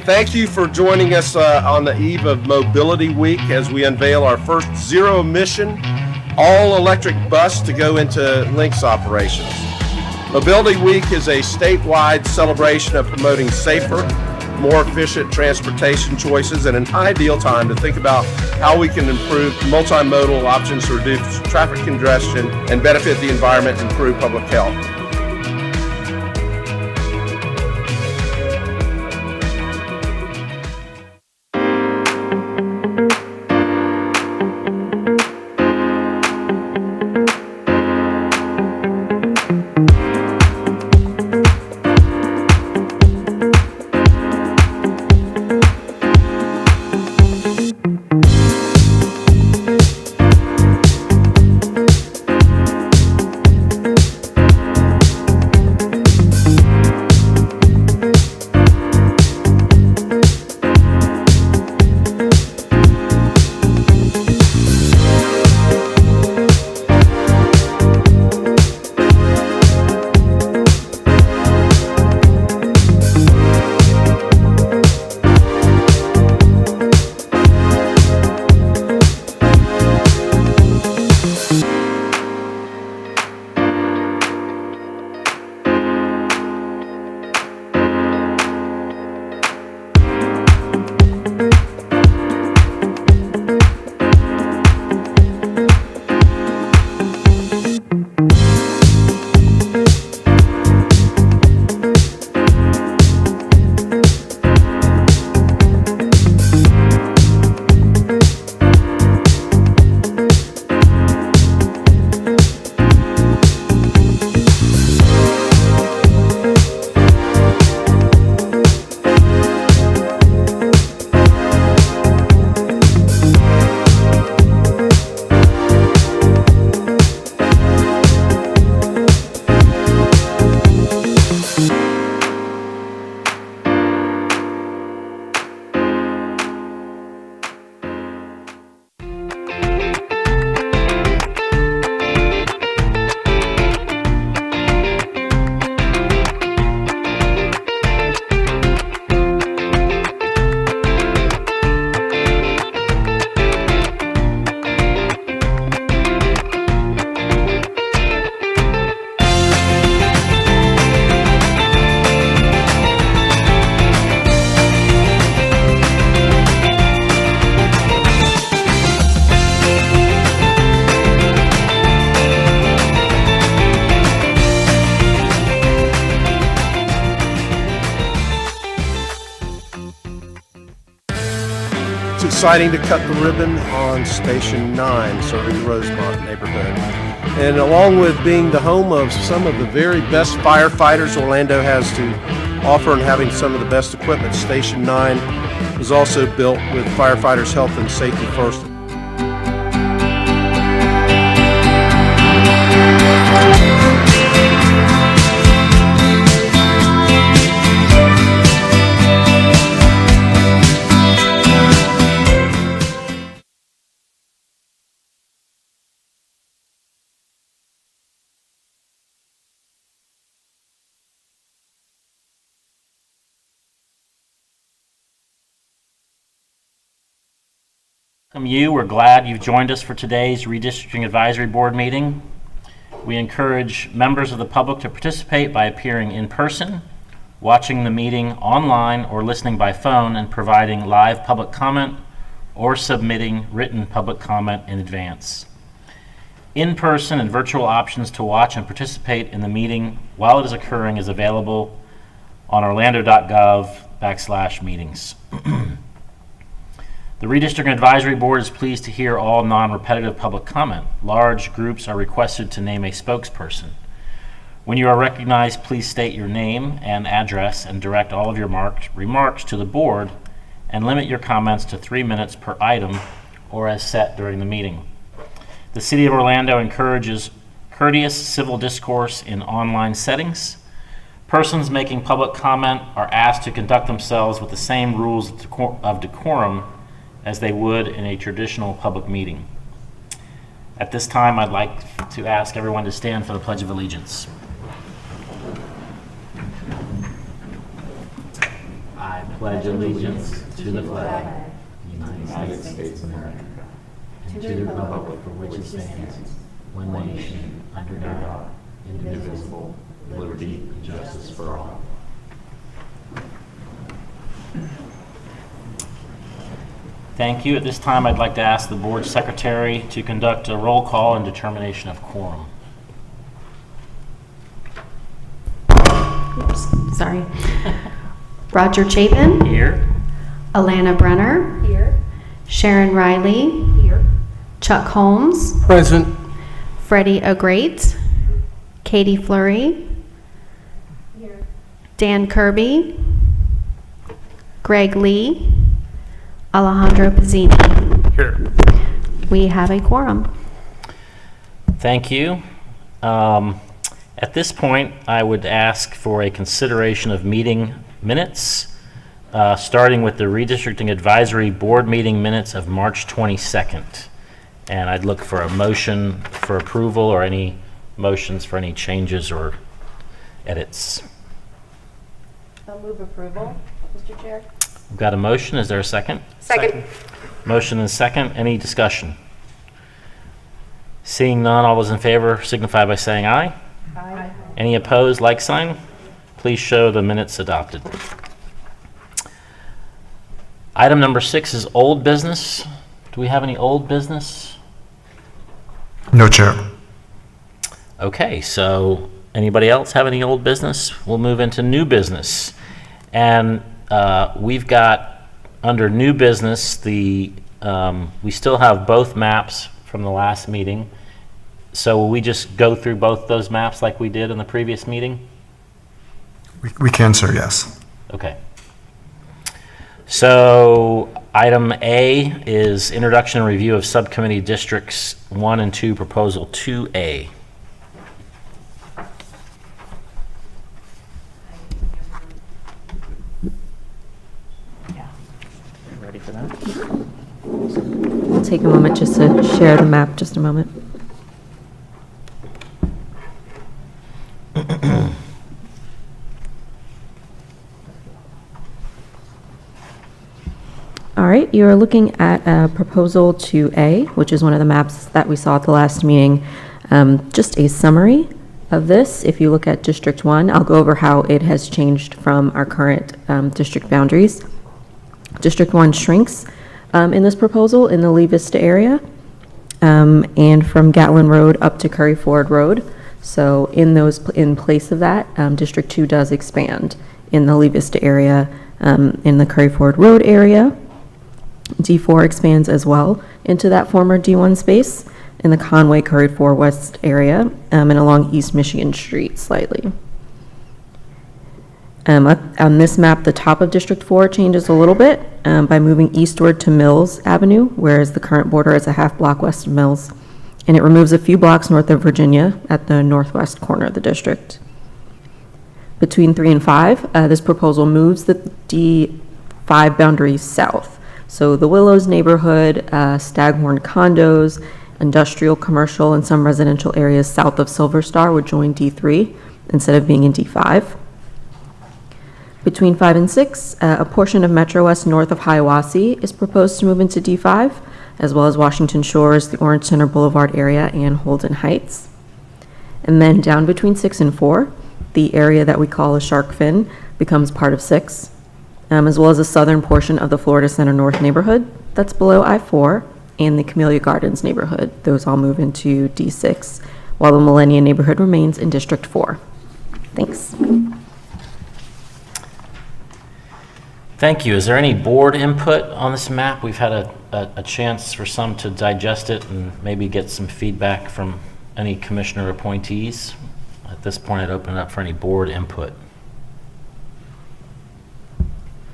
Thank you for joining us on the eve of Mobility Week as we unveil our first zero-emission, all-electric bus to go into Lynx operations. Mobility Week is a statewide celebration of promoting safer, more efficient transportation choices and an ideal time to think about how we can improve multimodal options to reduce traffic congestion and benefit the environment and improve public health. It's exciting to cut the ribbon on Station 9, serving the Rosemont neighborhood. And along with being the home of some of the very best firefighters Orlando has to offer and having some of the best equipment, Station 9 was also built with firefighters' health and safety first. We're glad you've joined us for today's Redistricting Advisory Board meeting. We encourage members of the public to participate by appearing in person, watching the meeting online, or listening by phone and providing live public comment or submitting written public comment in advance. In-person and virtual options to watch and participate in the meeting while it is occurring is available on orlando.gov/meetings. The Redistricting Advisory Board is pleased to hear all non-repetitive public comment. Large groups are requested to name a spokesperson. When you are recognized, please state your name and address and direct all of your remarks to the board, and limit your comments to 3 minutes per item or as set during the meeting. The City of Orlando encourages courteous civil discourse in online settings. Persons making public comment are asked to conduct themselves with the same rules of decorum as they would in a traditional public meeting. At this time, I'd like to ask everyone to stand for the Pledge of Allegiance. I pledge allegiance to the flag of the United States of America, and to the republic for which it stands, one nation, under God, indivisible, with liberty and justice for all. Thank you. At this time, I'd like to ask the board secretary to conduct a roll call and determination of quorum. Oops, sorry. Roger Chapin. Here. Alana Brenner. Here. Sharon Riley. Here. Chuck Holmes. Present. Freddie O'Grate. Katie Fleury. Here. Dan Kirby. Greg Lee. Alejandro Pizzini. Here. We have a quorum. Thank you. At this point, I would ask for a consideration of meeting minutes, starting with the Redistricting Advisory Board meeting minutes of March 22nd. And I'd look for a motion for approval or any motions for any changes or edits. I'll move approval, Mr. Chair. We've got a motion. Is there a second? Second. Motion and second. Any discussion? Seeing none, all those in favor signify by saying aye. Aye. Any opposed, like sign? Please show the minutes adopted. Item number 6 is old business. Do we have any old business? No, Chair. Okay, so anybody else have any old business? We'll move into new business. And we've got under new business, we still have both maps from the last meeting. So will we just go through both those maps like we did in the previous meeting? We can, sir, yes. Okay. So item A is introduction and review of Subcommittee Districts 1 and 2, Proposal 2A. Ready for that? We'll take a moment just to share the map, just a moment. All right, you are looking at Proposal 2A, which is one of the maps that we saw at the last meeting. Just a summary of this. If you look at District 1, I'll go over how it has changed from our current district boundaries. District 1 shrinks in this proposal in the Lee Vista area, and from Gatlin Road up to Curry Ford Road. So in place of that, District 2 does expand in the Lee Vista area, in the Curry Ford Road area. D4 expands as well into that former D1 space in the Conway Curried 4 West area and along East Michigan Street slightly. On this map, the top of District 4 changes a little bit by moving eastward to Mills Avenue, whereas the current border is a half block west of Mills. And it removes a few blocks north of Virginia at the northwest corner of the district. Between 3 and 5, this proposal moves the D5 boundary south. So the Willows neighborhood, Staghorn condos, industrial, commercial, and some residential areas south of Silver Star would join D3 instead of being in D5. Between 5 and 6, a portion of Metro West north of Hiawassee is proposed to move into D5, as well as Washington Shores, the Orange Center Boulevard area, and Holden Heights. And then down between 6 and 4, the area that we call a shark fin becomes part of 6, as well as a southern portion of the Florida Center North neighborhood that's below I-4, and the Camellia Gardens neighborhood. Those all move into D6, while the Millennia neighborhood remains in District 4. Thanks. Thank you. Is there any board input on this map? We've had a chance for some to digest it and maybe get some feedback from any commissioner appointees. At this point, I'd open it up for any board input.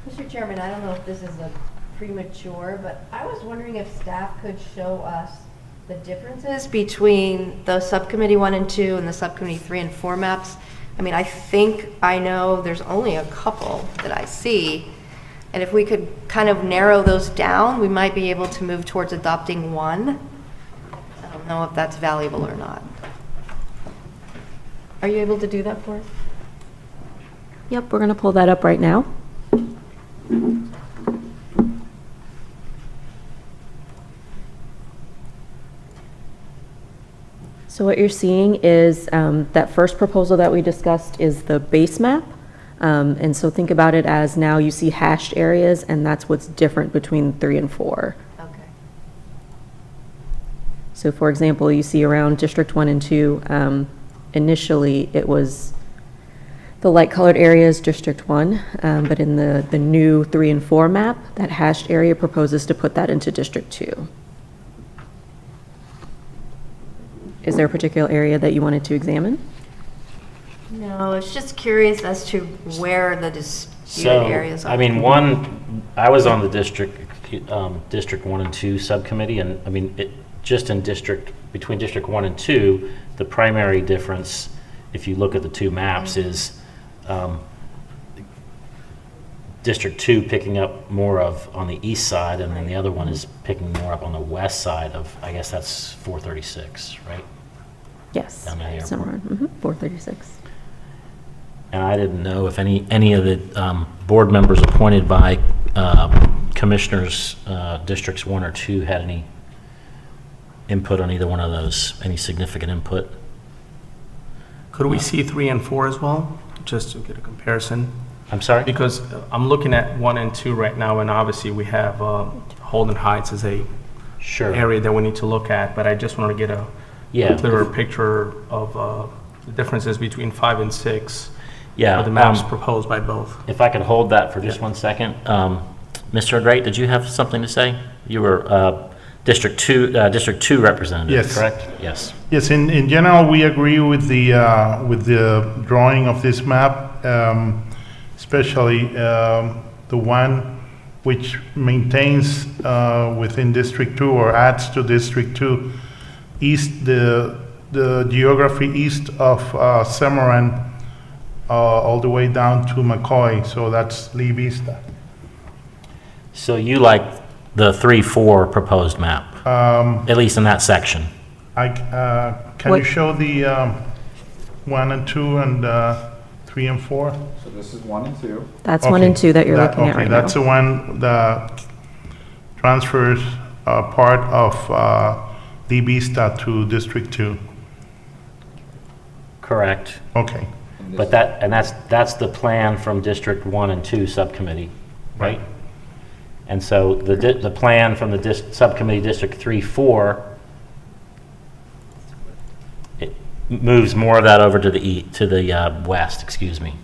Mr. Chairman, I don't know if this is a premature, but I was wondering if staff could show us the differences between the Subcommittee 1 and 2 and the Subcommittee 3 and 4 maps. I mean, I think I know there's only a couple that I see. And if we could kind of narrow those down, we might be able to move towards adopting one. I don't know if that's valuable or not. Are you able to do that for us? Yep, we're going to pull that up right now. So what you're seeing is that first proposal that we discussed is the base map. And so think about it as now you see hashed areas, and that's what's different between 3 and 4. Okay. So for example, you see around District 1 and 2, initially it was the light colored areas, District 1, but in the new 3 and 4 map, that hashed area proposes to put that into District 2. Is there a particular area that you wanted to examine? No, it's just curious as to where the disputed areas are. I mean, I was on the District 1 and 2 subcommittee, and I mean, just in between District 1 and 2, the primary difference, if you look at the two maps, is District 2 picking up more of on the east side, and then the other one is picking more up on the west side of, I guess that's 436, right? Yes, Down at the airport. somewhere, 436. And I didn't know if any of the board members appointed by commissioners, Districts 1 or 2, had any input on either one of those, any significant input? Could we see 3 and 4 as well, just to get a comparison? I'm sorry? Because I'm looking at 1 and 2 right now, and obviously we have Holden Heights as a Sure. area that we need to look at, but I just want to get a clearer picture of the differences between 5 and 6. Yeah. Or the maps proposed by both. If I could hold that for just 1 second. Mr. Great, did you have something to say? You were District 2 representative, Yes. correct? Yes. Yes, in general, we agree with the drawing of this map, especially the one which maintains within District 2 or adds to District 2 east, the geography east of Cimarron, all the way down to McCoy, so that's Lee Vista. So you like the 3-4 proposed map, at least in that section? Can you show the 1 and 2 and 3 and 4? So this is 1 and 2. That's 1 and 2 that you're looking at right now. That's the one that transfers part of Lee Vista to District 2. Correct. Okay. But that's the plan from District 1 and 2 subcommittee, right? And so the plan from the subcommittee District 3-4, it moves more of that over to the west, excuse me.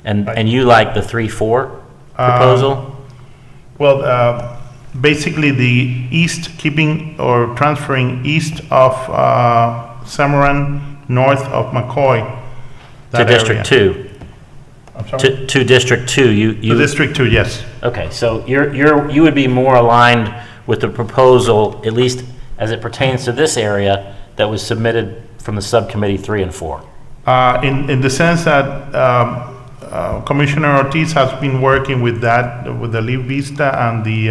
And you like the 3-4 proposal? Well, basically the east, keeping or transferring east of Samaran, north of McCoy. To that District area. 2. I'm sorry? To District 2, To District 2, yes. Okay, so you would be more aligned with the proposal, at least as it pertains to this area, that was submitted from the Subcommittee 3 and 4. In the sense that Commissioner Ortiz has been working with that, with the Leave Vista and the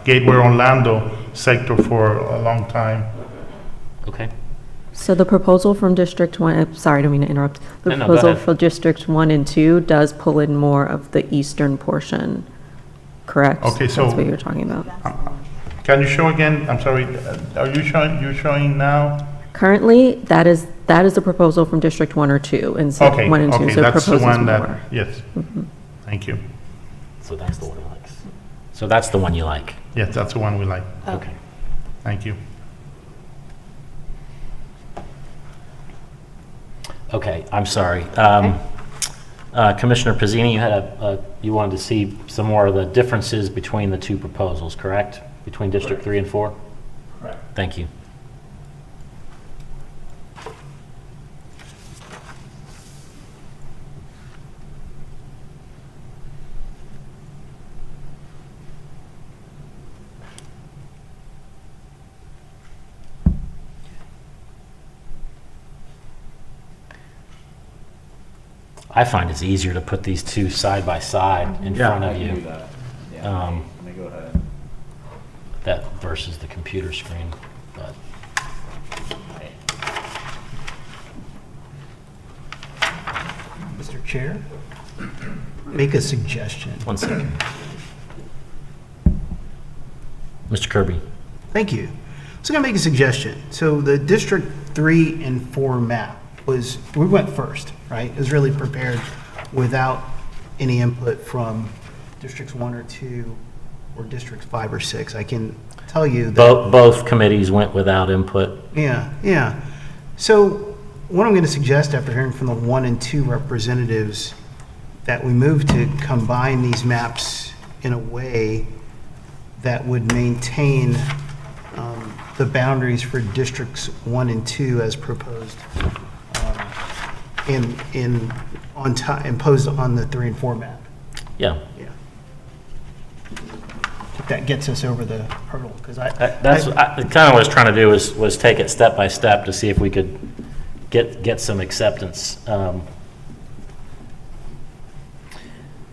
Gateway Orlando sector for a long time. Okay. So the proposal from District 1, sorry, I don't mean to interrupt. The No, go proposal ahead. for District 1 and 2 does pull in more of the eastern portion, correct? Okay, so- That's what you're talking about. Can you show again? I'm sorry, are you showing now? Currently, that is the proposal from District 1 or 2, and so Okay, 1 and 2, okay, so it that's the proposes one that, more. yes. Thank you. So that's the one he likes. So that's the one you like. Yes, that's the one we like. Okay. Thank you. Okay, I'm sorry. Commissioner Pizzini, you had you wanted to see some more of the differences between the two proposals, correct? Between District 3 and 4? Correct. Thank you. I find it's easier to put these two side by side in front of you. Let me go ahead. That versus the computer screen, but Mr. Chair, make a suggestion. one second. Mr. Kirby. Thank you. So I'm going to make a suggestion. So the District 3 and 4 map was, we went first, right? It was really prepared without any input from Districts 1 or 2 or Districts 5 or 6. I can tell you that. Both committees went without input. Yeah. So what I'm going to suggest after hearing from the 1 and 2 representatives, that we move to combine these maps in a way that would maintain the boundaries for Districts 1 and 2 as proposed imposed on the 3 and 4 map. Yeah. Yeah. If that gets us over the hurdle, because That's kind of what I was trying to do was take it step by step to see if we could get some acceptance.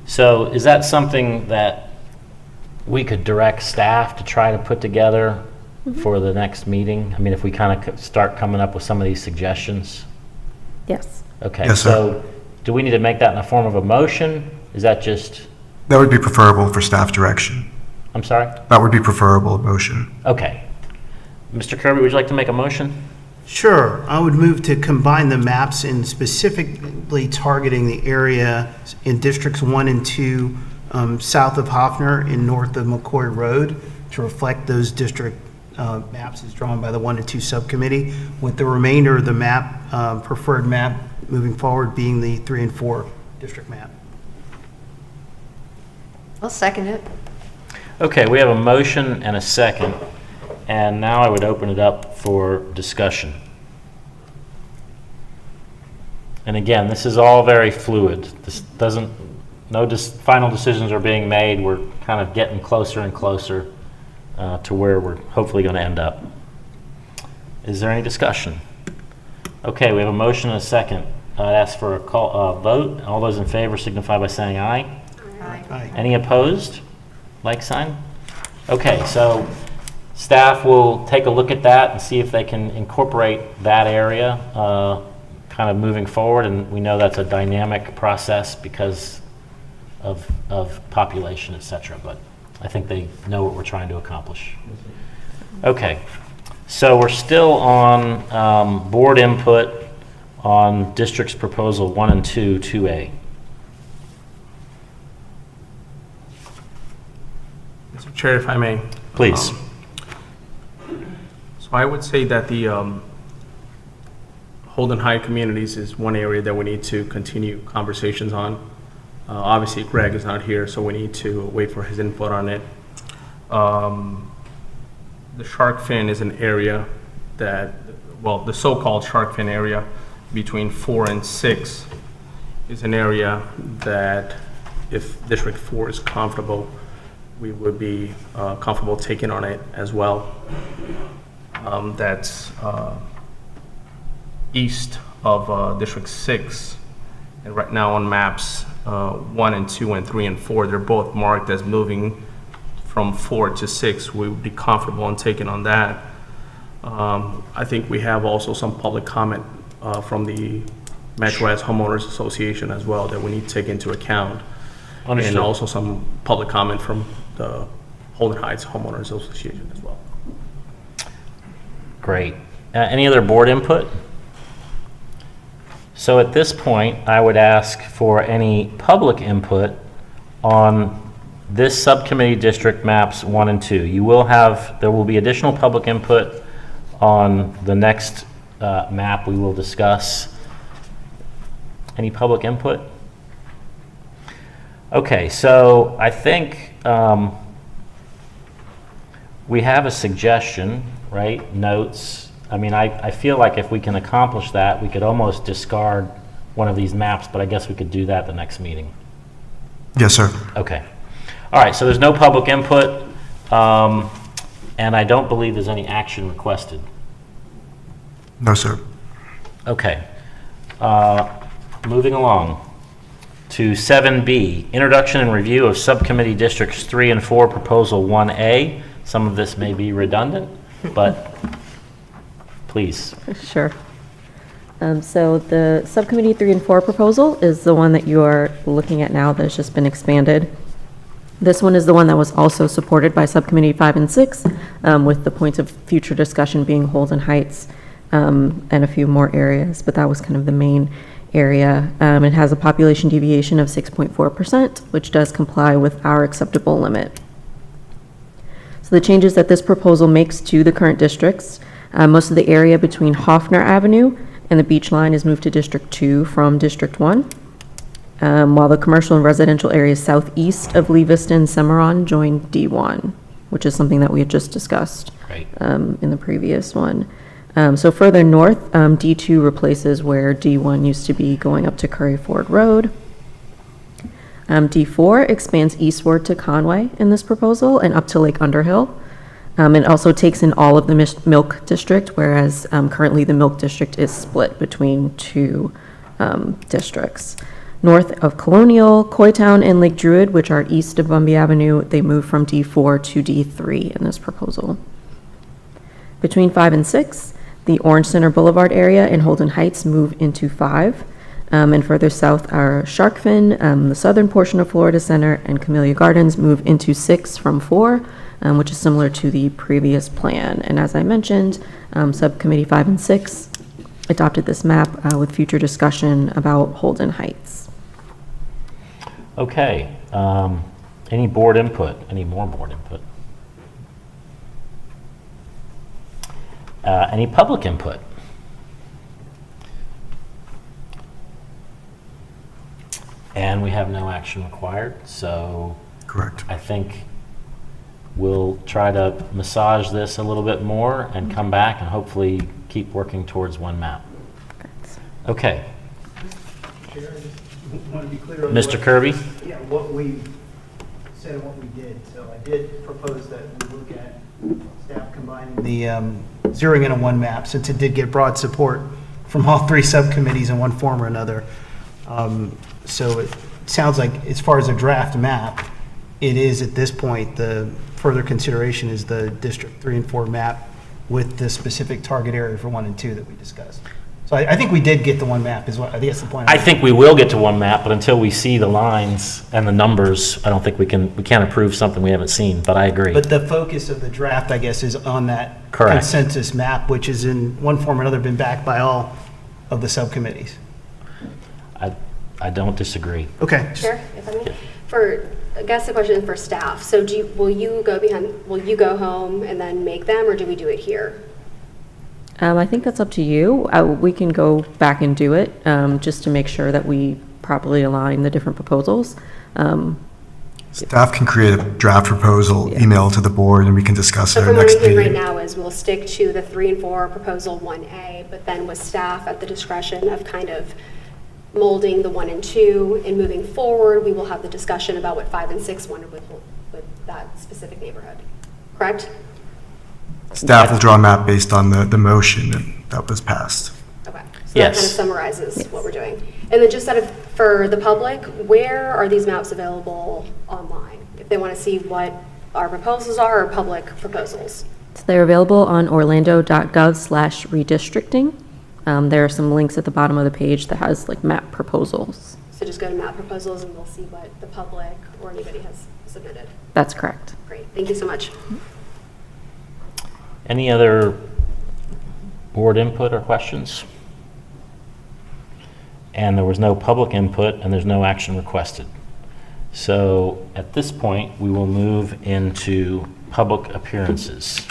So is that something that we could direct staff to try to put together for the next meeting? I mean, if we kind of start coming up with some of these suggestions? Yes. Okay, Yes, sir. so do we need to make that in the form of a motion? Is that just, That would be preferable for staff direction. I'm sorry? That would be preferable motion. Okay. Mr. Kirby, would you like to make a motion? Sure, I would move to combine the maps in specifically targeting the area in Districts 1 and 2, south of Hoffner and north of McCoy Road, to reflect those district maps as drawn by the 1 and 2 subcommittee, with the remainder of the map, preferred map moving forward being the 3 and 4 district map. I'll second it. Okay, we have a motion and a second, and now I would open it up for discussion. And again, this is all very fluid. This doesn't, final decisions are being made. We're kind of getting closer and closer to where we're hopefully going to end up. Is there any discussion? Okay, we have a motion and a second. I'd ask for a vote. All those in favor signify by saying aye. Aye. Any opposed? Like sign? Okay, so staff will take a look at that and see if they can incorporate that area kind of moving forward. And we know that's a dynamic process because of population, et cetera, but I think they know what we're trying to accomplish. Okay, so we're still on board input on district's proposal 1 and 2, 2A. Mr. Chair, if I may. Please. So I would say that the Holden High communities is one area that we need to continue conversations on. Obviously, Greg is not here, so we need to wait for his input on it. The shark fin is an area that, well, the so-called shark fin area between 4 and 6 is an area that if District 4 is comfortable, we would be comfortable taking on it as well. That's east of District 6. And right now on maps 1 and 2 and 3 and 4, they're both marked as moving from 4 to 6. We would be comfortable in taking on that. I think we have also some public comment from the Metro West Homeowners Association as well that we need to take into account. Understood. And also some public comment from the Holden Heights Homeowners Association as well. Great. Any other board input? So at this point, I would ask for any public input on this subcommittee district maps 1 and 2. There will be additional public input on the next map we will discuss. Any public input? Okay, so I think we have a suggestion, right? Notes. I mean, I feel like if we can accomplish that, we could almost discard one of these maps, but I guess we could do that the next meeting. Yes, sir. Okay. All right, so there's no public input, and I don't believe there's any action requested. No, sir. Okay. Moving along to 7B, introduction and review of subcommittee districts 3 and 4, proposal 1A. Some of this may be redundant, but please. Sure. So the subcommittee 3 and 4 proposal is the one that you are looking at now that has just been expanded. This one is the one that was also supported by subcommittee 5 and 6, with the points of future discussion being Holden Heights and a few more areas, but that was kind of the main area. It has a population deviation of 6.4%, which does comply with our acceptable limit. So the changes that this proposal makes to the current districts, most of the area between Hoffner Avenue and the beach line is moved to District 2 from District 1, while the commercial and residential areas southeast of Lee Vista and Cimarron join D1, which is something that we had just discussed in the previous one. So further north, D2 replaces where D1 used to be, going up to Curry Ford Road. D4 expands eastward to Conway in this proposal and up to Lake Underhill. It also takes in all of the Milk District, whereas currently the Milk District is split between 2 districts. North of Colonial, Coytown, and Lake Druid, which are east of Bumby Avenue, they move from D4 to D3 in this proposal. Between 5 and 6, the Orange Center Boulevard area and Holden Heights move into 5. And further south are Sharkfin, the southern portion of Florida Center, and Camellia Gardens move into 6 from 4, which is similar to the previous plan. And as I mentioned, Subcommittee 5 and 6 adopted this map with future discussion about Holden Heights. Okay. Any board input? Any more board input? Any public input? And we have no action required, so Correct. I think we'll try to massage this a little bit more and come back and hopefully keep working towards one map. Okay. Chair, I just want to be clear on Mr. Kirby? Yeah, what we said and what we did. So I did propose that we look at staff combining the zeroing in on one map, since it did get broad support from all 3 subcommittees in one form or another. So it sounds like, as far as a draft map, it is at this point, the further consideration is the District 3 and 4 map with the specific target area for 1 and 2 that we discussed. So I think we did get the one map, is what I think that's the point. I think we will get to one map, but until we see the lines and the numbers, I don't think we can't approve something we haven't seen, but I agree. But the focus of the draft, I guess, is on that Correct. consensus map, which is in one form or another been backed by all of the subcommittees. I don't disagree. Okay. Chair, if I may, I guess the question is for staff. So will you go home and then make them, or do we do it here? I think that's up to you. We can go back and do it, just to make sure that we properly align the different proposals. Staff can create a draft proposal, email to the board, and we can discuss So it at from our what next I'm hearing right meeting. now is we'll stick to the 3 and 4 proposal 1A, but then with staff at the discretion of kind of molding the 1 and 2 and moving forward, we will have the discussion about what 5 and 6 wanted with that specific neighborhood. Correct? Staff will draw a map based on the motion that was passed. Okay. So that Yes. kind of summarizes what we're doing. And then just for the public, where are these maps available online? If they want to see what our proposals are or public proposals? So they're available on orlando.gov/redistricting. There are some links at the bottom of the page that has like map proposals. So just go to map proposals and we'll see what the public or anybody has submitted. That's correct. Great, thank you so much. Any other board input or questions? And there was no public input and there's no action requested. So at this point, we will move into public appearances.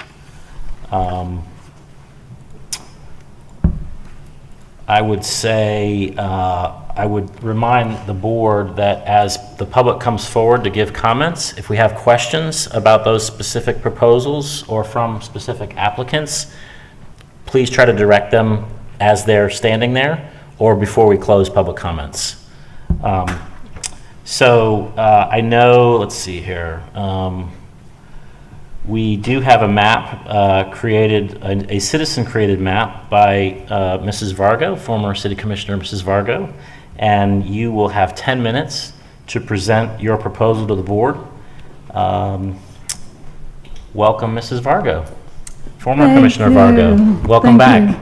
I would say, I would remind the board that as the public comes forward to give comments, if we have questions about those specific proposals or from specific applicants, please try to direct them as they're standing there or before we close public comments. I know, let's see here. We do have a map created, a citizen-created map by Mrs. Vargo, former City Commissioner Mrs. Vargo, and you will have 10 minutes to present your proposal to the board. Welcome, Mrs. Vargo. Former Commissioner Vargo. Welcome back.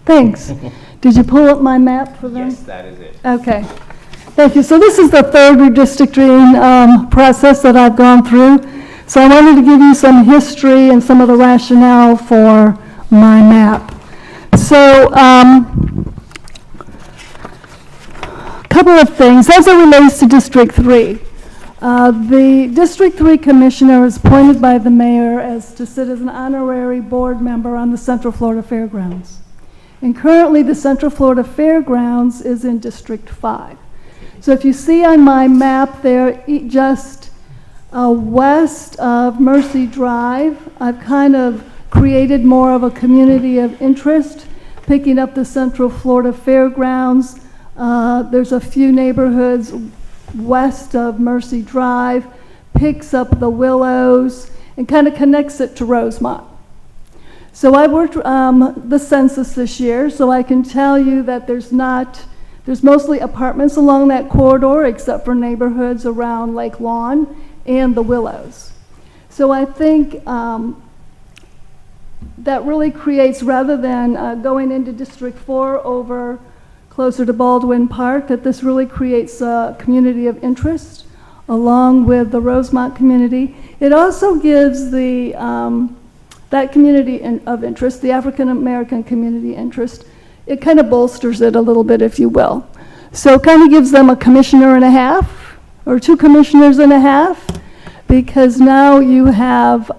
Thanks. Did you pull up my map for them? Yes, that is it. Okay. Thank you. So this is the third redistricting process that I've gone through. So I wanted to give you some history and some of the rationale for my map. So a couple of things as it relates to District 3. The District 3 Commissioner is appointed by the mayor to sit as an honorary board member on the Central Florida Fairgrounds. And currently the Central Florida Fairgrounds is in District 5. So if you see on my map there, just west of Mercy Drive, I've kind of created more of a community of interest, picking up the Central Florida Fairgrounds. There's a few neighborhoods west of Mercy Drive, picks up the Willows, and kind of connects it to Rosemont. So I worked the census this year, so I can tell you that there's mostly apartments along that corridor, except for neighborhoods around Lake Lawn and the Willows. So I think that really creates, rather than going into District 4 over closer to Baldwin Park, that this really creates a community of interest along with the Rosemont community. It also gives that community of interest, the African American community interest, it kind of bolsters it a little bit, if you will. So it kind of gives them a commissioner and a half, or 2 commissioners and a half, because now you have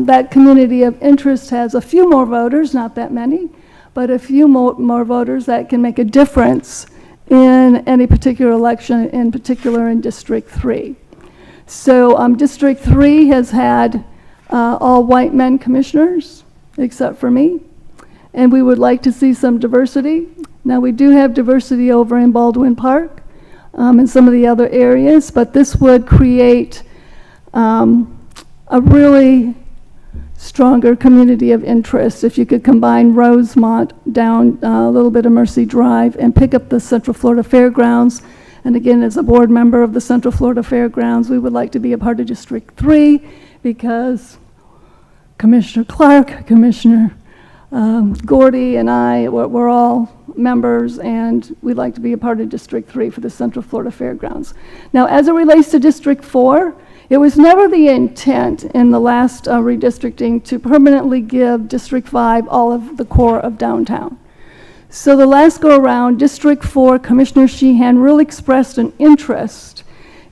that community of interest has a few more voters, not that many, but a few more voters that can make a difference in any particular election, in particular in District 3. So District 3 has had all white men commissioners, except for me. And we would like to see some diversity. Now, we do have diversity over in Baldwin Park and some of the other areas, but this would create a really stronger community of interest if you could combine Rosemont down a little bit of Mercy Drive and pick up the Central Florida Fairgrounds. And again, as a board member of the Central Florida Fairgrounds, we would like to be a part of District 3 because Commissioner Clark, Commissioner Gordy, and I, we're all members, and we'd like to be a part of District 3 for the Central Florida Fairgrounds. Now, as it relates to District 4, it was never the intent in the last redistricting to permanently give District 5 all of the core of downtown. So the last go around, District 4, Commissioner Sheehan really expressed an interest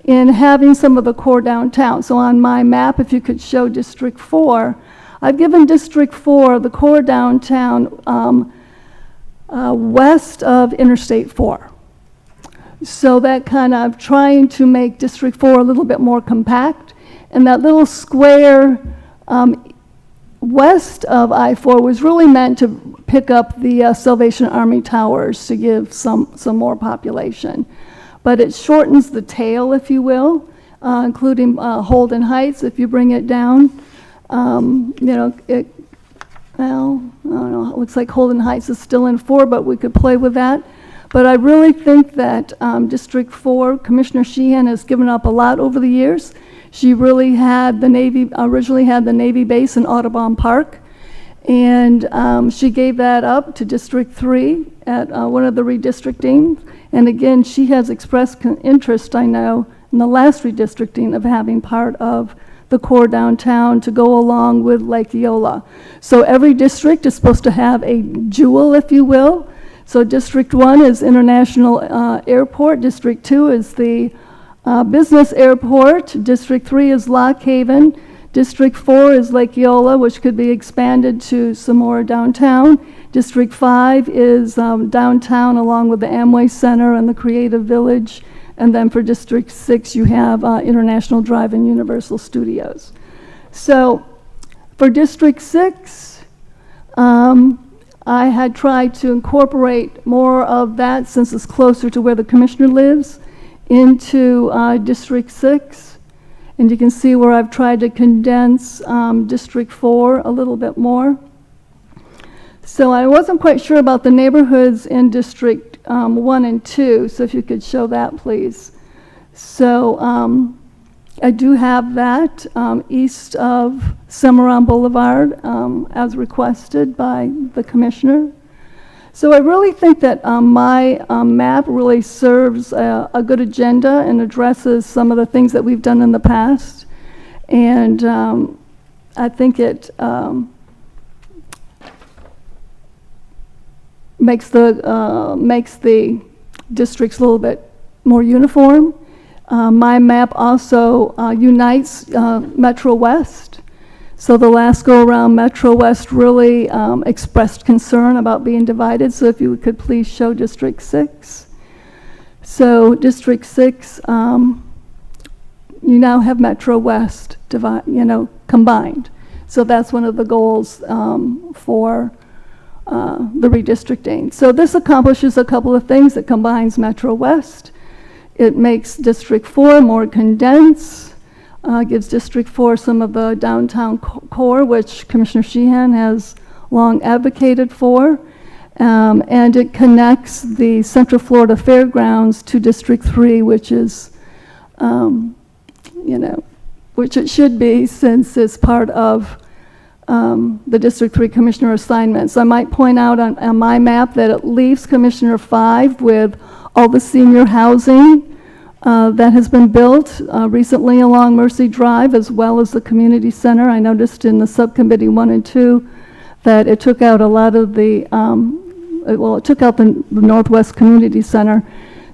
in having some of the core downtown. So on my map, if you could show District 4, I've given District 4 the core downtown west of Interstate 4. So that kind of trying to make District 4 a little bit more compact. And that little square west of I-4 was really meant to pick up the Salvation Army Towers to give some more population. But it shortens the tail, if you will, including Holden Heights, if you bring it down. You know, well, I don't know, it looks like Holden Heights is still in 4, but we could play with that. But I really think that District 4, Commissioner Sheehan has given up a lot over the years. She really had the Navy, originally had the Navy base in Audubon Park, and she gave that up to District 3 at one of the redistricting. And again, she has expressed interest, I know, in the last redistricting of having part of the core downtown to go along with Lake Eola. So every district is supposed to have a jewel, if you will. So District 1 is International Airport, District 2 is the Business Airport, District 3 is Lock Haven, District 4 is Lake Eola, which could be expanded to some more downtown. District 5 is downtown along with the Amway Center and the Creative Village. And then for District 6, you have International Drive and Universal Studios. So for District 6, I had tried to incorporate more of that, since it's closer to where the commissioner lives, into District 6. And you can see where I've tried to condense District 4 a little bit more. So I wasn't quite sure about the neighborhoods in District 1 and 2, so if you could show that, please. So I do have that east of Cimarron Boulevard as requested by the commissioner. So I really think that my map really serves a good agenda and addresses some of the things that we've done in the past. And I think it makes the districts a little bit more uniform. My map also unites Metro West. So the last go-around, Metro West really expressed concern about being divided. So if you could please show District 6. So District 6, you now have Metro West combined. So that's one of the goals for the redistricting. So this accomplishes a couple of things. It combines Metro West. It makes District 4 more condensed. Gives District 4 some of the downtown core, which Commissioner Sheehan has long advocated for. And it connects the Central Florida Fairgrounds to District 3, which is, which it should be, since it's part of the District 3 Commissioner assignments. I might point out on my map that it leaves Commissioner 5 with all the senior housing that has been built recently along Mercy Drive, as well as the community center. I noticed in the Subcommittee 1 and 2 that it took out a lot of the, it took out the Northwest Community Center.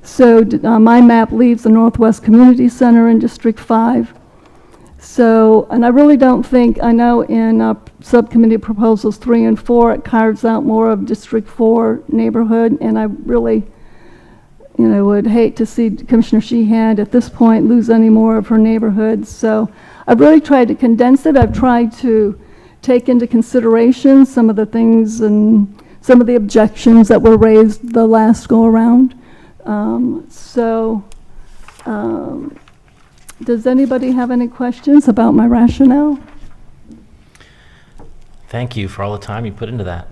So my map leaves the Northwest Community Center in District 5. So, and I really don't think, I know in Subcommittee Proposals 3 and 4, it carves out more of District 4 neighborhood, and I really, would hate to see Commissioner Sheehan at this point lose any more of her neighborhoods. So I've really tried to condense it. I've tried to take into consideration some of the things and some of the objections that were raised the last go around. Does anybody have any questions about my rationale? Thank you for all the time you put into that.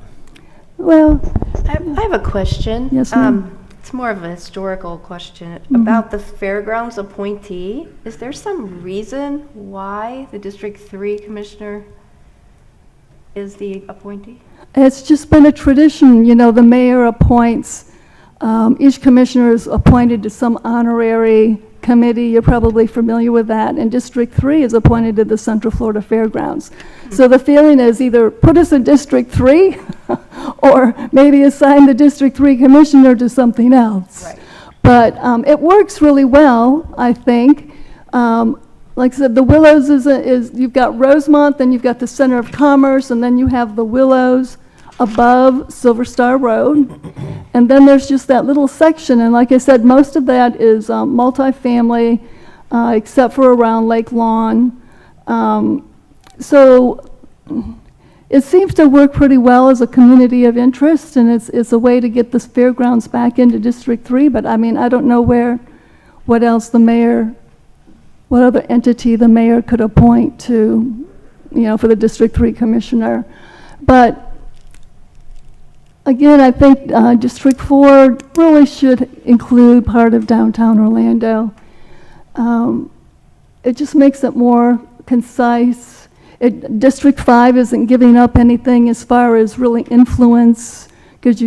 Well, I have a question. Yes, ma'am. It's more of a historical question about the fairgrounds appointee. Is there some reason why the District 3 commissioner is the appointee? It's just been a tradition. The mayor appoints, each commissioner is appointed to some honorary committee. You're probably familiar with that. And District 3 is appointed to the Central Florida Fairgrounds. So the feeling is either put us in District 3 or maybe assign the District 3 commissioner to something else. Right. But it works really well, I think. Like I said, the Willows is you've got Rosemont, then you've got the Center of Commerce, and then you have the Willows above Silver Star Road. And then there's just that little section, and like I said, most of that is multifamily, except for around Lake Lawn. So it seems to work pretty well as a community of interest, and it's a way to get the fairgrounds back into District 3, but I mean, I don't know what else the mayor, what other entity the mayor could appoint to, for the District 3 commissioner. But again, I think District 4 really should include part of downtown Orlando. It just makes it more concise. District 5 isn't giving up anything as far as really influence, because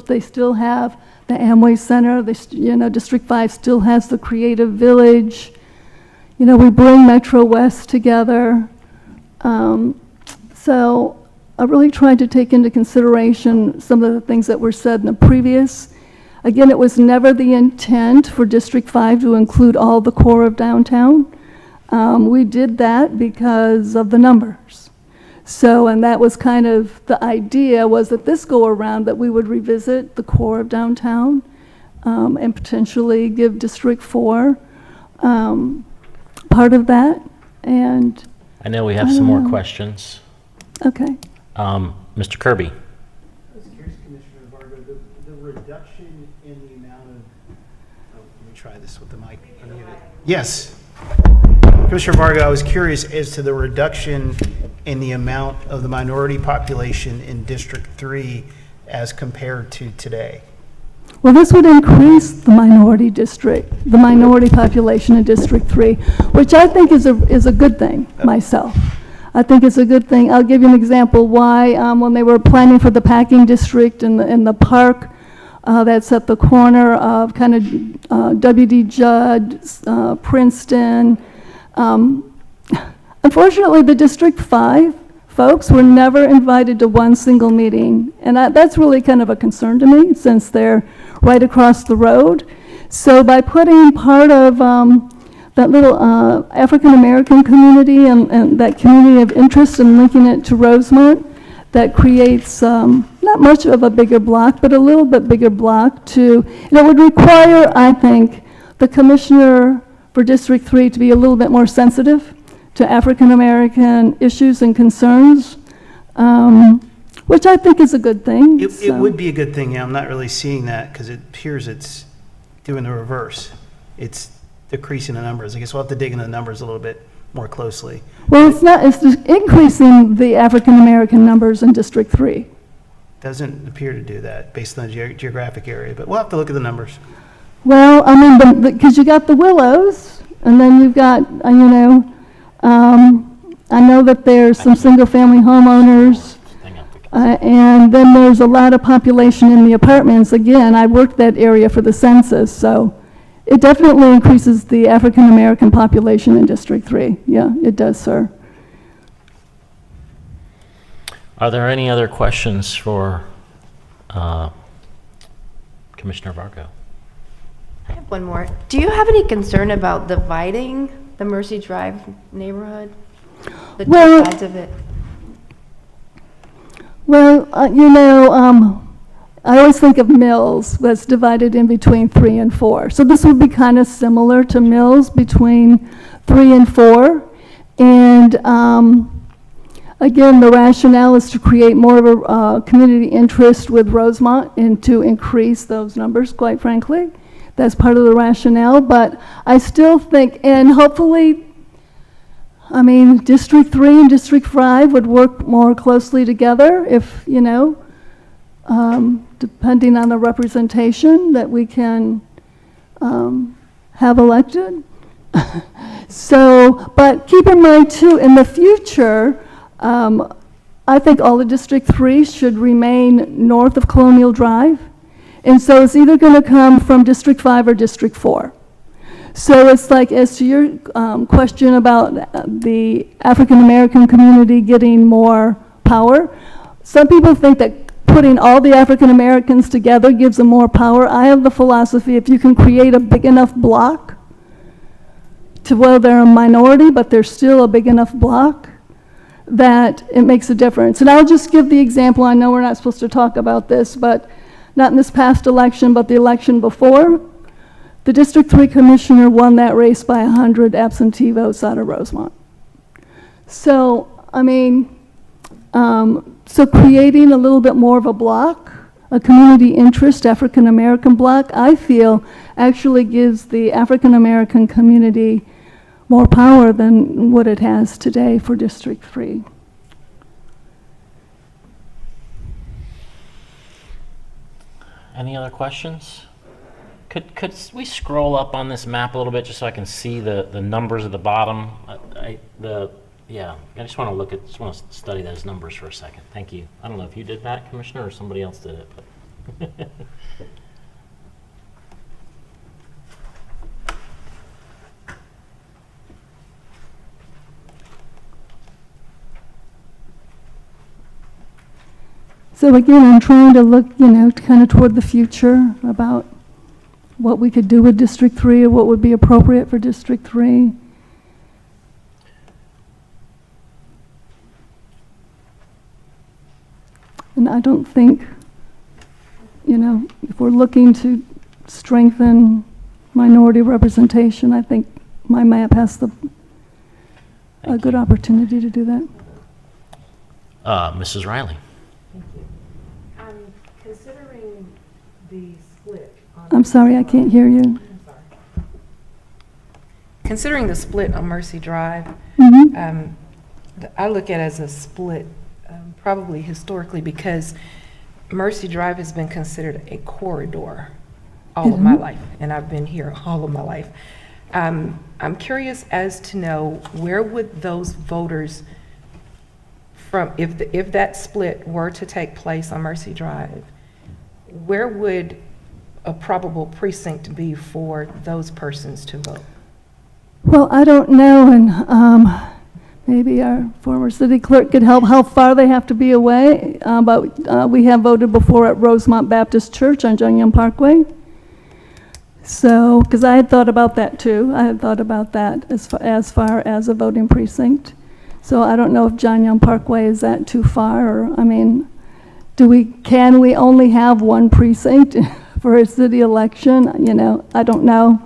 they still have the Amway Center. District 5 still has the Creative Village. We bring Metro West together. So I really tried to take into consideration some of the things that were said in the previous. Again, it was never the intent for District 5 to include all the core of downtown. We did that because of the numbers. So, and that was kind of the idea, was that this go around that we would revisit the core of downtown and potentially give District 4 part of that. And I know we have some more questions. okay. Mr. Kirby. I was curious, Commissioner Vargo, the reduction in the amount of, let me try this with the mic. Yes. Commissioner Vargo, I was curious as to the reduction in the amount of the minority population in District 3 as compared to today. Well, this would increase the minority population in District 3, which I think is a good thing myself. I think it's a good thing. I'll give you an example why. When they were planning for the packing district in the park, that's at the corner of kind of W.D. Judd, Princeton. Unfortunately, the District 5 folks were never invited to one single meeting, and that's really kind of a concern to me since they're right across the road. So by putting part of that little African-American community and that community of interest and linking it to Rosemont, that creates not much of a bigger block, but a little bit bigger block and it would require, I think, the commissioner for District 3 to be a little bit more sensitive to African-American issues and concerns, which I think is a good thing. It would be a good thing. Yeah, I'm not really seeing that because it appears it's doing the reverse. It's decreasing the numbers. I guess we'll have to dig into the numbers a little bit more closely. Well, it's just increasing the African-American numbers in District 3. Doesn't appear to do that based on the geographic area, but we'll have to look at the numbers. Well, I mean, because you got the Willows, and then you've got, I know that there's some single-family homeowners, and then there's a lot of population in the apartments. Again, I worked that area for the census, so it definitely increases the African-American population in District 3. Yeah, it does, sir. Are there any other questions for Commissioner Vargo? I have one more. Do you have any concern about dividing the Mercy Drive neighborhood? The two sides of it? Well, I always think of Mills that's divided in between 3 and 4. So this would be kind of similar to Mills between 3 and 4. And again, the rationale is to create more of a community interest with Rosemont and to increase those numbers, quite frankly. That's part of the rationale. But I still think, and hopefully, District 3 and District 5 would work more closely together if, depending on the representation that we can have elected. So, but keep in mind too, in the future, I think all of District 3 should remain north of Colonial Drive. And so it's either going to come from District 5 or District 4. So it's like, as to your question about the African-American community getting more power, some people think that putting all the African-Americans together gives them more power. I have the philosophy, if you can create a big enough block to where they're a minority, but they're still a big enough block, that it makes a difference. And I'll just give the example. I know we're not supposed to talk about this, but not in this past election, but the election before. The District 3 commissioner won that race by 100 absentee votes out of Rosemont. So, I mean, so creating a little bit more of a block, a community interest African American block, I feel actually gives the African American community more power than what it has today for District 3. Any other questions? Could we scroll up on this map a little bit just so I can see the numbers at the bottom? Yeah, I just want to just want to study those numbers for a second. Thank you. I don't know if you did that, Commissioner, or somebody else did it. But So again, I'm trying to look, kind of toward the future about what we could do with District 3 or what would be appropriate for District 3. And I don't think, if we're looking to strengthen minority representation, I think my map has a good opportunity to do that. Mrs. Riley. Thank you. Considering the split on... I'm sorry, I can't hear you. I'm sorry. Considering the split on Mercy Drive, I look at it as a split probably historically because Mercy Drive has been considered a corridor all of my life, and I've been here all of my life. I'm curious as to know where would those voters from, if that split were to take place on Mercy Drive, where would a probable precinct be for those persons to vote? Well, I don't know, and maybe our former city clerk could help how far they have to be away, but we have voted before at Rosemont Baptist Church on John Young Parkway. So, because I had thought about that too. I had thought about that as far as a voting precinct. So I don't know if John Young Parkway is that too far, or, I mean, can we only have one precinct for a city election? I don't know.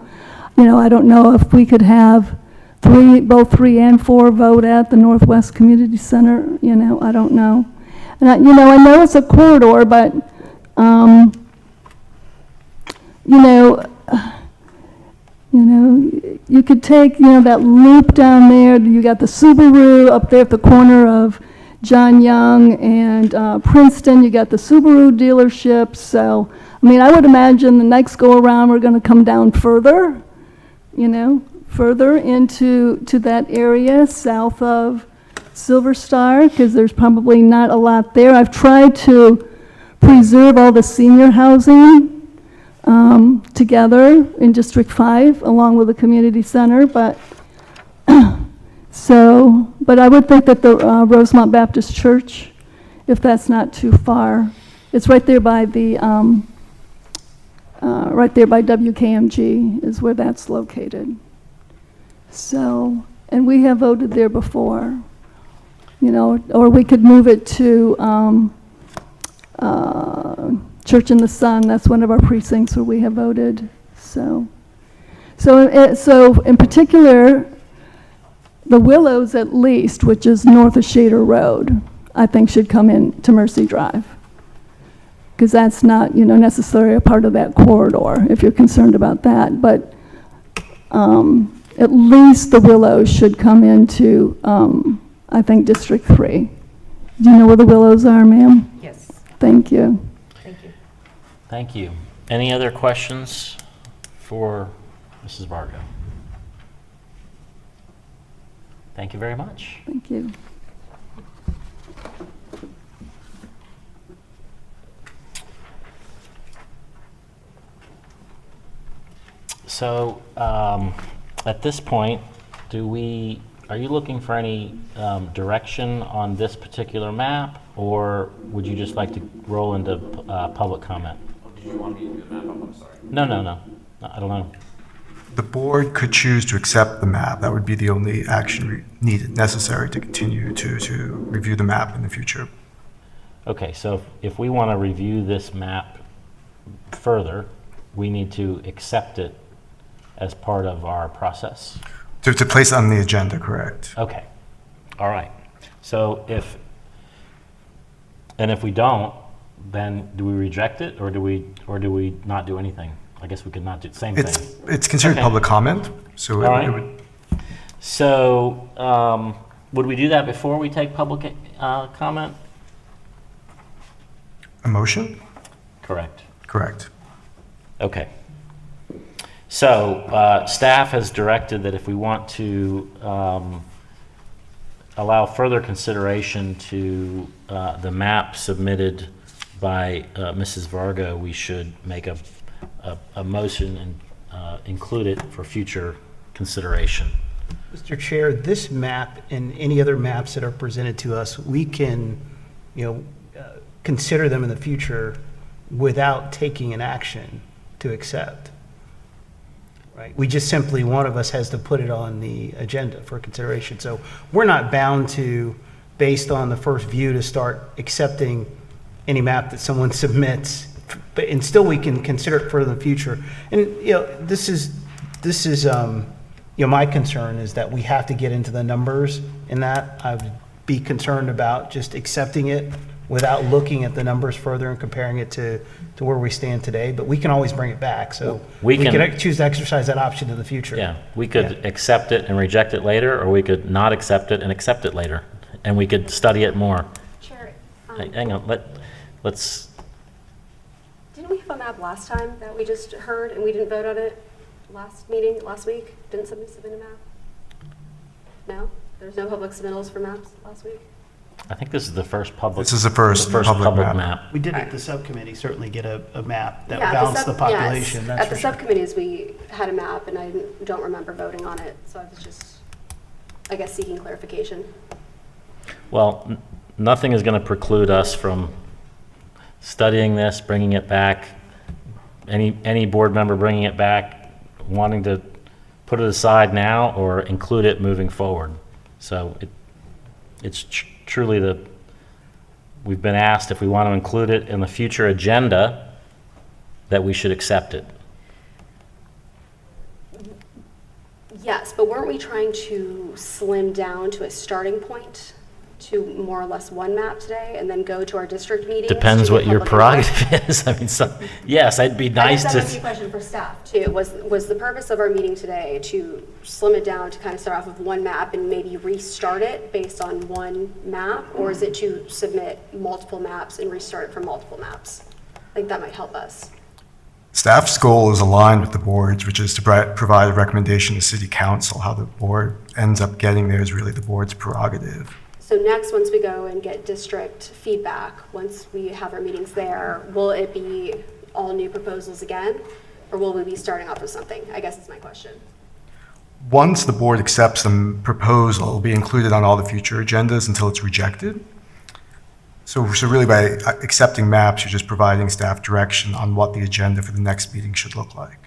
I don't know if we could have both 3 and 4 vote at the Northwest Community Center. I don't know. And I know it's a corridor, but you could take that loop down there. You got the Subaru up there at the corner of John Young and Princeton. You got the Subaru dealership. So I mean, I would imagine the next go around we're going to come down further. Further into that area south of Silver Star, because there's probably not a lot there. I've tried to preserve all the senior housing together in District 5 along with the community center, but but I would think that the Rosemont Baptist Church, if that's not too far, it's right there by the right there by WKMG is where that's located. So, and we have voted there before, or we could move it to Church in the Sun. That's one of our precincts where we have voted. So in particular, the Willows at least, which is north of Shader Road, I think should come in to Mercy Drive, because that's not, necessarily a part of that corridor, if you're concerned about that. But at least the Willows should come into, I think, District 3. Do you know where the Willows are, ma'am? Yes. Thank you. Thank you. Thank you. Any other questions for Mrs. Vargo? Thank you very much. Thank you. So, at this point, are you looking for any direction on this particular map, or would you just like to roll into public comment? Did you want me to do the map? I'm sorry. No. I don't know. The board could choose to accept the map. That would be the only action necessary to continue to review the map in the future. Okay, so if we want to review this map further, we need to accept it as part of our process? To place it on the agenda, correct? Okay, all right. So if we don't, then do we reject it, or do we not do anything? I guess we could not do the same thing. It's considered Okay. public comment, so All right. it would. So would we do that before we take public comment? A motion? Correct. Correct. Okay. So staff has directed that if we want to allow further consideration to the map submitted by Mrs. Vargo, we should make a motion and include it for future consideration. Mr. Chair, this map and any other maps that are presented to us, we can, consider them in the future without taking an action to accept. Right? We just simply, one of us has to put it on the agenda for consideration. So we're not bound to, based on the first view, to start accepting any map that someone submits, and still we can consider it further in the future. And, this is my concern is that we have to get into the numbers in that. I would be concerned about just accepting it without looking at the numbers further and comparing it to where we stand today, but we can always bring it back. So we can choose to exercise that option in the future. Yeah, we could accept it and reject it later, or we could not accept it and accept it later, and we could study it more. Sure. Hang on, let's. Didn't we have a map last time that we just heard and we didn't vote on it last week? Didn't somebody submit a map? No? There's no public submittals for maps last week? I think this is the first public. This is the first public map. We did at the subcommittee certainly get a map that Yeah, balanced the population. Yes. That's At the for sure. subcommittees, we had a map, and I don't remember voting on it, so I was just, I guess, seeking clarification. Well, nothing is going to preclude us from studying this, bringing it back, any board member bringing it back, wanting to put it aside now or include it moving forward. So it's truly we've been asked if we want to include it in the future agenda, that we should accept it. Yes, but weren't we trying to slim down to a starting point to more or less one map today and then go to our district meetings? Depends to what get your public input? prerogative is. I mean, yes, it'd be nice I guess that might be a to. question for staff too. Was the purpose of our meeting today to slim it down to kind of start off with one map and maybe restart it based on one map? Or is it to submit multiple maps and restart it from multiple maps? I think that might help us. Staff's goal is aligned with the board's, which is to provide a recommendation to City Council. How the board ends up getting there is really the board's prerogative. So next, once we go and get district feedback, once we have our meetings there, will it be all new proposals again? Or will we be starting off with something? I guess is my question. Once the board accepts the proposal, it will be included on all the future agendas until it's rejected. So really by accepting maps, you're just providing staff direction on what the agenda for the next meeting should look like.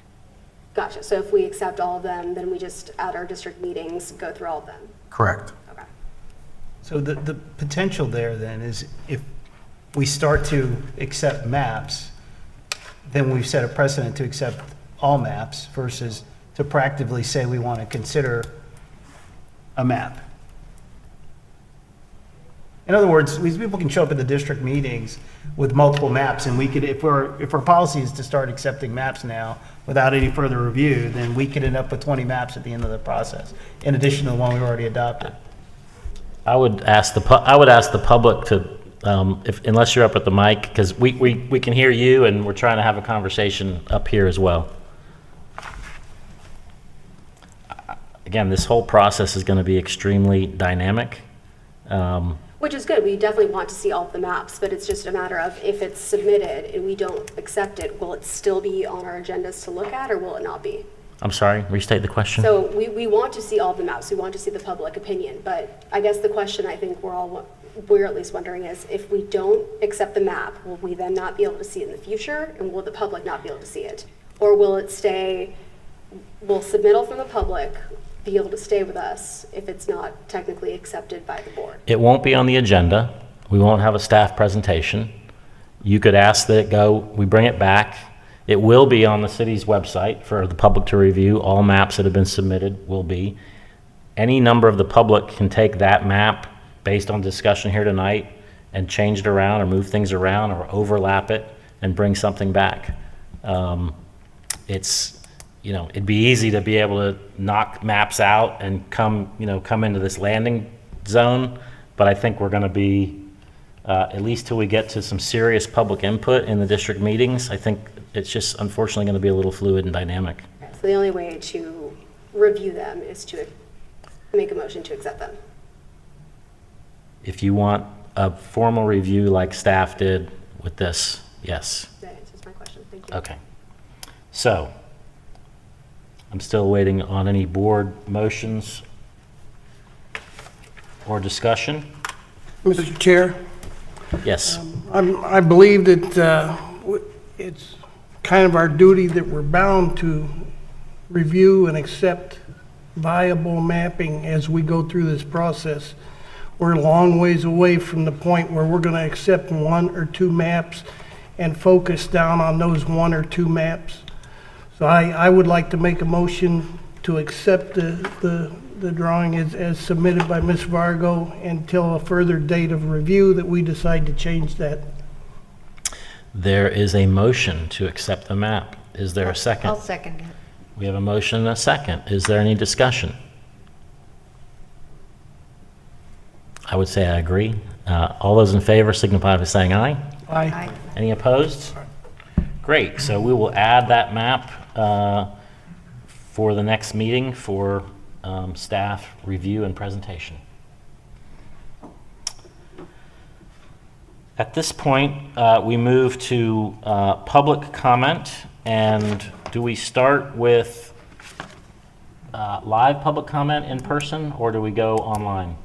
Gotcha. So if we accept all of them, then we just, at our district meetings, go through all of them? Correct. Okay. So the potential there then is if we start to accept maps, then we've set a precedent to accept all maps versus to proactively say we want to consider a map. In other words, these people can show up at the district meetings with multiple maps, and we could, if our policy is to start accepting maps now without any further review, then we could end up with 20 maps at the end of the process, in addition to the one we've already adopted. I would ask the public to, unless you're up at the mic, because we can hear you and we're trying to have a conversation up here as well. Again, this whole process is going to be extremely dynamic. Which is good. We definitely want to see all of the maps, but it's just a matter of if it's submitted and we don't accept it, will it still be on our agendas to look at, or will it not be? I'm sorry, restate the question. So we want to see all of the maps. We want to see the public opinion, but I guess the question I think we're at least wondering is, if we don't accept the map, will we then not be able to see it in the future, and will the public not be able to see it? Or will it stay will submittal from the public be able to stay with us if it's not technically accepted by the board? It won't be on the agenda. We won't have a staff presentation. You could ask that it go, we bring it back. It will be on the city's website for the public to review. All maps that have been submitted will be. Any number of the public can take that map based on discussion here tonight and change it around or move things around or overlap it and bring something back. It'd be easy to be able to knock maps out and come into this landing zone, but I think we're going to be, at least till we get to some serious public input in the district meetings, I think it's just unfortunately going to be a little fluid and dynamic. So the only way to review them is to make a motion to accept them. If you want a formal review like staff did with this, yes. That answers my question. Thank you. Okay. So, I'm still waiting on any board motions or discussion. Mr. Chair, Yes. I believe that it's kind of our duty that we're bound to review and accept viable mapping as we go through this process. We're a long ways away from the point where we're going to accept one or two maps and focus down on those one or two maps. So I would like to make a motion to accept the drawing as submitted by Ms. Vargo until a further date of review that we decide to change that. There is a motion to accept the map. Is there a second? I'll second it. We have a motion and a second. Is there any discussion? I would say I agree. All those in favor signify by saying aye. Aye. Any opposed? Great. So we will add that map for the next meeting for staff review and presentation. At this point, we move to public comment. And do we start with live public comment in person, or do we go online?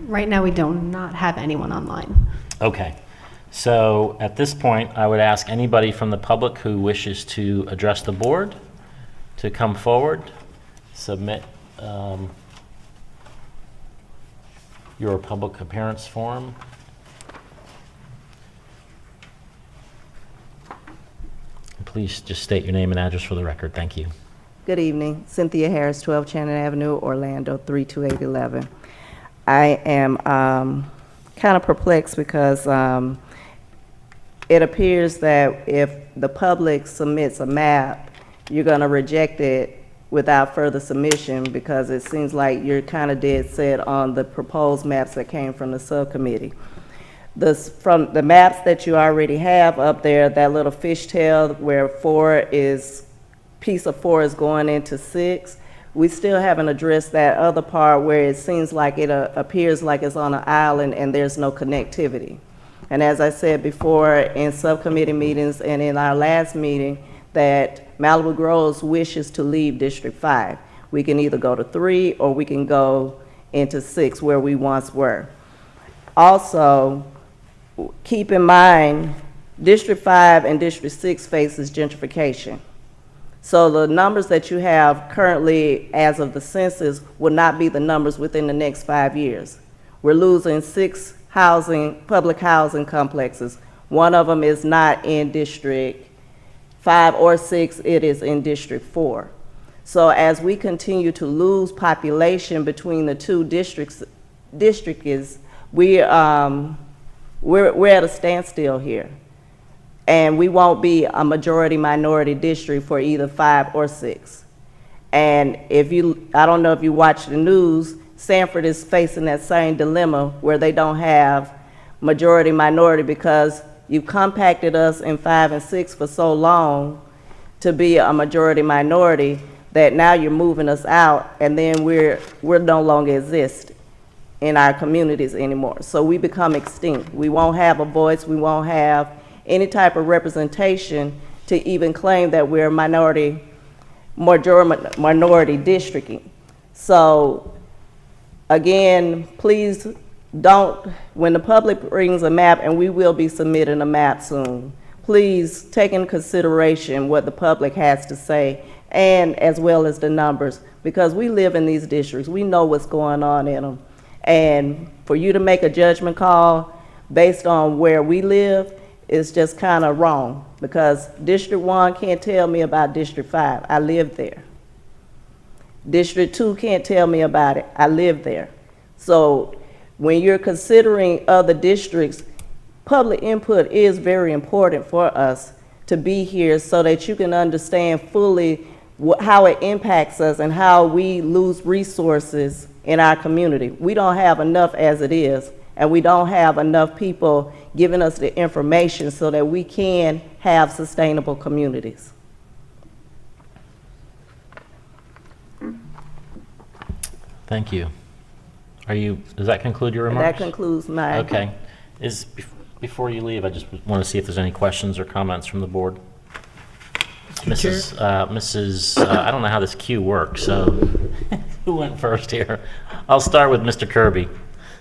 Right now, we do not have anyone online. Okay. So at this point, I would ask anybody from the public who wishes to address the board to come forward, submit your public appearance form. Please just state your name and address for the record. Thank you. Good evening. Cynthia Harris, 12 Shannon Avenue, Orlando, 32811. I am kind of perplexed because it appears that if the public submits a map, you're going to reject it without further submission because it seems like you're kind of dead set on the proposed maps that came from the subcommittee. From the maps that you already have up there, that little fishtail where piece of 4 is going into 6, we still haven't addressed that other part where it seems like it appears like it's on an island and there's no connectivity. And as I said before in subcommittee meetings and in our last meeting, that Malibu Groves wishes to leave District 5. We can either go to 3 or we can go into 6 where we once were. Also, keep in mind, District 5 and District 6 faces gentrification. So the numbers that you have currently as of the census will not be the numbers within the next 5 years. We're losing 6 public housing complexes. One of them is not in District 5 or 6, it is in District 4. So as we continue to lose population between the two districts, we're at a standstill here. And we won't be a majority-minority district for either 5 or 6. And I don't know if you watch the news, Sanford is facing that same dilemma where they don't have majority-minority because you compacted us in 5 and 6 for so long to be a majority-minority that now you're moving us out and then we're no longer exist in our communities anymore. So we become extinct. We won't have a voice, we won't have any type of representation to even claim that we're minority districting. So again, please don't, when the public brings a map, and we will be submitting a map soon, please take into consideration what the public has to say, and as well as the numbers, because we live in these districts. We know what's going on in them. And for you to make a judgment call based on where we live is just kind of wrong, because District 1 can't tell me about District 5. I live there. District 2 can't tell me about it. I live there. So when you're considering other districts, public input is very important for us to be here so that you can understand fully how it impacts us and how we lose resources in our community. We don't have enough as it is, and we don't have enough people giving us the information so that we can have sustainable communities. Thank you. Does that conclude your remarks? That concludes my. Okay. Before you leave, I just want to see if there's any questions or comments from the board. I don't know how this queue works, so who went first here? I'll start with Mr. Kirby.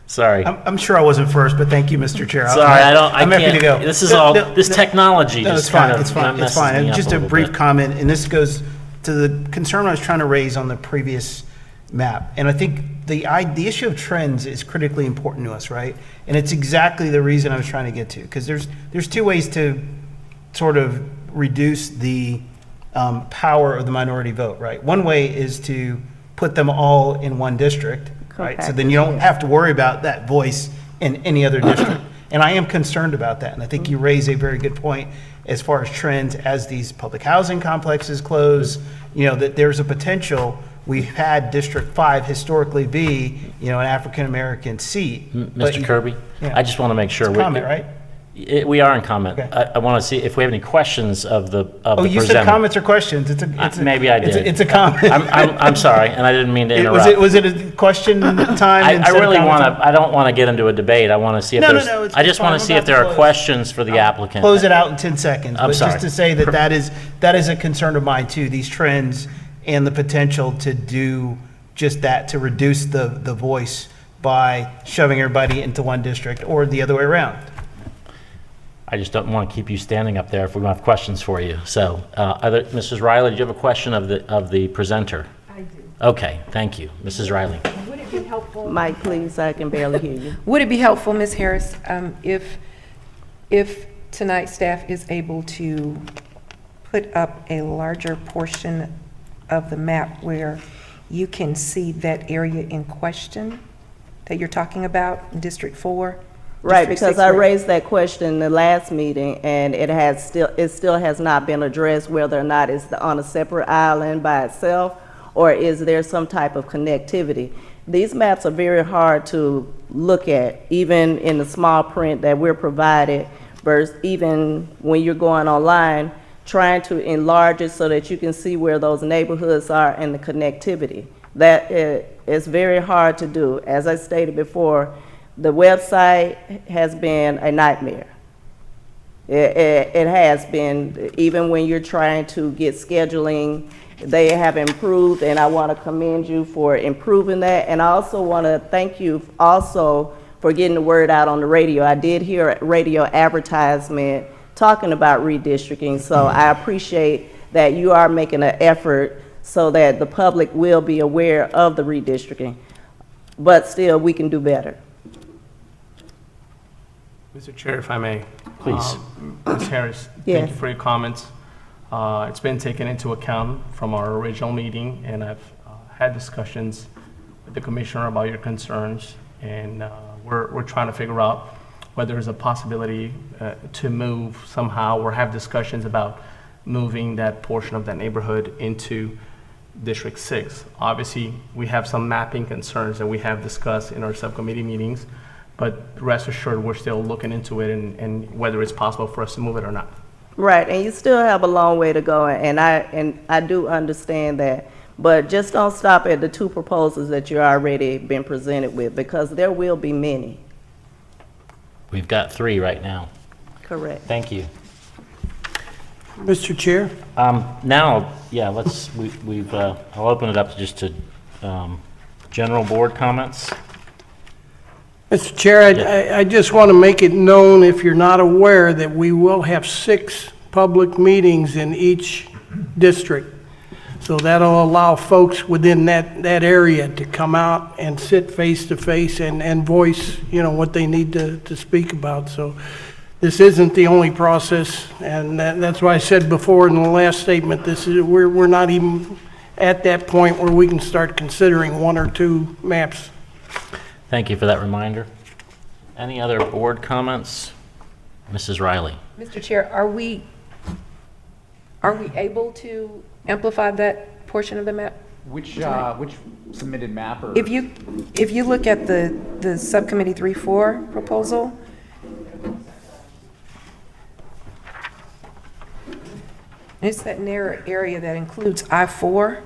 Sorry. I'm sure I wasn't first, but thank you, Mr. Chair. Sorry, I'm happy to go. This is this technology just kind of messes me up Just a little brief bit. comment, and this goes to the concern I was trying to raise on the previous map. And I think the issue of trends is critically important to us, right? And it's exactly the reason I was trying to get to, because there's two ways to sort of reduce the power of the minority vote, right? One way is to put them all in one district, right? So then you don't have to worry about that voice in any other district. And I am concerned about that. And I think you raise a very good point as far as trends as these public housing complexes close, that there's a potential. We've had District 5 historically be, an African-American seat. Mr. Kirby, yeah. I just want to make sure. It's comment, right? We are in comment. Okay. I want to see if we have any questions of the Oh, you presenter. said comments or questions? Maybe I did. It's a comment. I'm sorry, and I didn't mean to interrupt. Was it a question time? I really want to. I don't want to get into a debate. I want to see if there's. I just want to see if there are questions for the applicant. Close it out in 10 seconds. I'm sorry. Just to say that is a concern of mine too. These trends and the potential to do just that, to reduce the voice by shoving everybody into one district or the other way around. I just don't want to keep you standing up there if we don't have questions for you. So, Mrs. Riley, do you have a question of the presenter? I do. Okay, thank you. Mrs. Riley. Would it be helpful? Mike, please, I can barely hear you. Would it be helpful, Ms. Harris, if tonight staff is able to put up a larger portion of the map where you can see that area in question that you're talking about, District 4? Right, because I raised that question in the last meeting, and it still has not been addressed whether or not it's on a separate island by itself, or is there some type of connectivity. These maps are very hard to look at, even in the small print that we're provided, versus even when you're going online, trying to enlarge it so that you can see where those neighborhoods are and the connectivity. That is very hard to do. As I stated before, the website has been a nightmare. It has been, even when you're trying to get scheduling, they have improved, and I want to commend you for improving that. And I also want to thank you also for getting the word out on the radio. I did hear a radio advertisement talking about redistricting, so I appreciate that you are making an effort so that the public will be aware of the redistricting. But still, we can do better. Mr. Chair, if I may. Please. Ms. Harris, Yes. thank you for your comments. It's been taken into account from our original meeting, and I've had discussions with the commissioner about your concerns, and we're trying to figure out whether there's a possibility to move somehow or have discussions about moving that portion of that neighborhood into District 6. Obviously, we have some mapping concerns that we have discussed in our subcommittee meetings, but rest assured, we're still looking into it and whether it's possible for us to move it or not. Right, and you still have a long way to go, and I do understand that. But just don't stop at the two proposals that you already been presented with, because there will be many. We've got 3 right now. Correct. Thank you. Mr. Chair? Now, yeah, I'll open it up to general board comments. Mr. Chair, I just want to make it known, if you're not aware, that we will have 6 public meetings in each district. So that'll allow folks within that area to come out and sit face to face and voice, what they need to speak about. So this isn't the only process, and that's why I said before in the last statement, we're not even at that point where we can start considering 1 or 2 maps. Thank you for that reminder. Any other board comments? Mrs. Riley? Mr. Chair, are we able to amplify that portion of the map? Which submitted map or? If you look at the Subcommittee 3-4 proposal, it's that narrow area that includes I-4,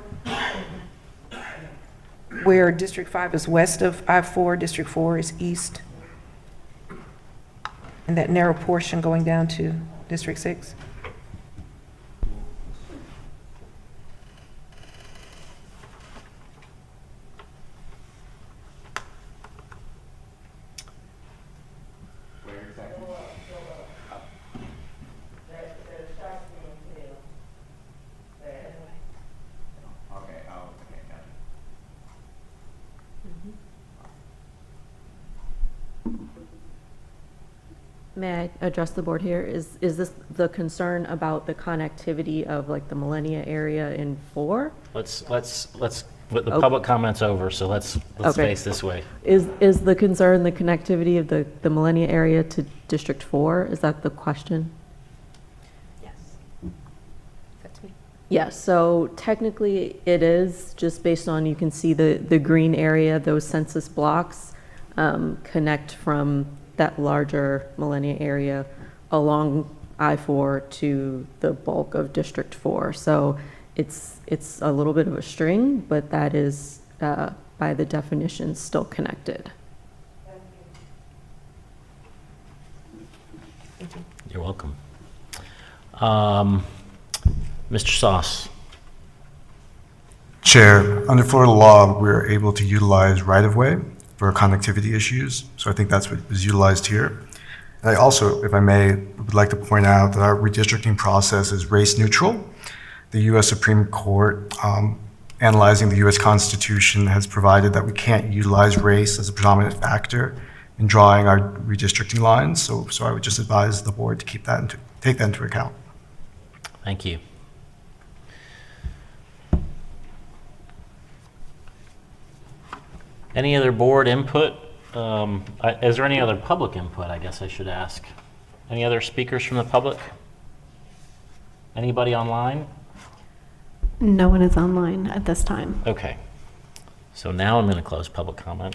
where District 5 is west of I-4, District 4 is east, and that narrow portion going down to District 6. May I address the board here? Is this the concern about the connectivity of like the Millennia area in 4? Let's the public comments over, so let's Okay. face this way. Is the concern the connectivity of the Millennia area to District 4? Is that the question? Yes. That's me. Yes, so technically it is, just based on, you can see the green area, those census blocks connect from that larger Millennia area along I-4 to the bulk of District 4. So it's a little bit of a string, but that is, by the definition, still connected. You're welcome. Mr. Sauce? Chair, under Florida law, we're able to utilize right-of-way for connectivity issues, so I think that's what was utilized here. And I also, if I may, would like to point out that our redistricting process is race neutral. The U.S. Supreme Court, analyzing the U.S. Constitution, has provided that we can't utilize race as a predominant factor in drawing our redistricting lines, so I would just advise the board to take that into account. Thank you. Any other board input? Is there any other public input, I guess I should ask? Any other speakers from the public? Anybody online? No one is online at this time. Okay. So now I'm going to close public comment.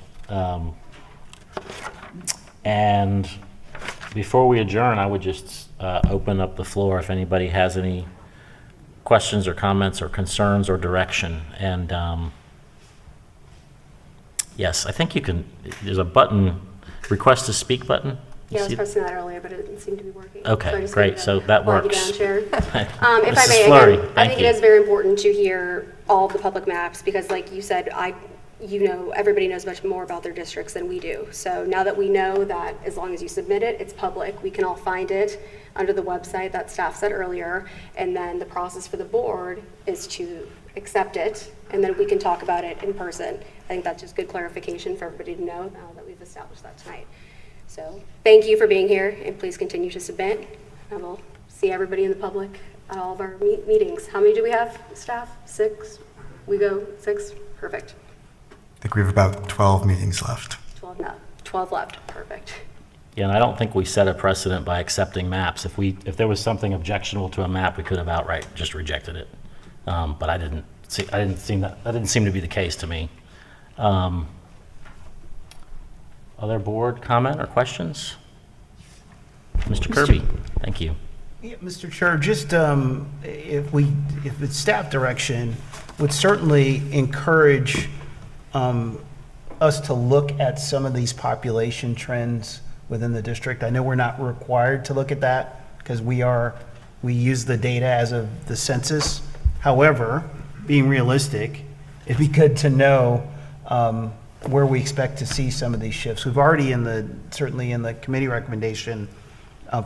And before we adjourn, I would just open up the floor if anybody has any questions or comments or concerns or direction. And yes, I think you can, there's a button, request to speak button. Yeah, I was pressing that earlier, but it didn't seem to be working. Okay, great, so that Log you works. down, Chair. If I Mrs. may, Fleury, again, I thank think you. it is very important to hear all of the public maps, because like you said, everybody knows much more about their districts than we do. So now that we know that as long as you submit it, it's public, we can all find it under the website that staff said earlier, and then the process for the board is to accept it, and then we can talk about it in person. I think that's just good clarification for everybody to know now that we've established that tonight. So thank you for being here, and please continue to submit. And we'll see everybody in the public at all of our meetings. How many do we have, staff? 6? We go 6? Perfect. I think we have about 12 meetings left. 12 left. Perfect. Yeah, and I don't think we set a precedent by accepting maps. If there was something objectionable to a map, we could have outright just rejected it. But that didn't seem to be the case to me. Other board comment or questions? Mr. Kirby, thank you. Yeah, Mr. Chair, just if it's staff direction, would certainly encourage us to look at some of these population trends within the district. I know we're not required to look at that because we use the data as of the census. However, being realistic, it'd be good to know where we expect to see some of these shifts. We've already certainly in the committee recommendation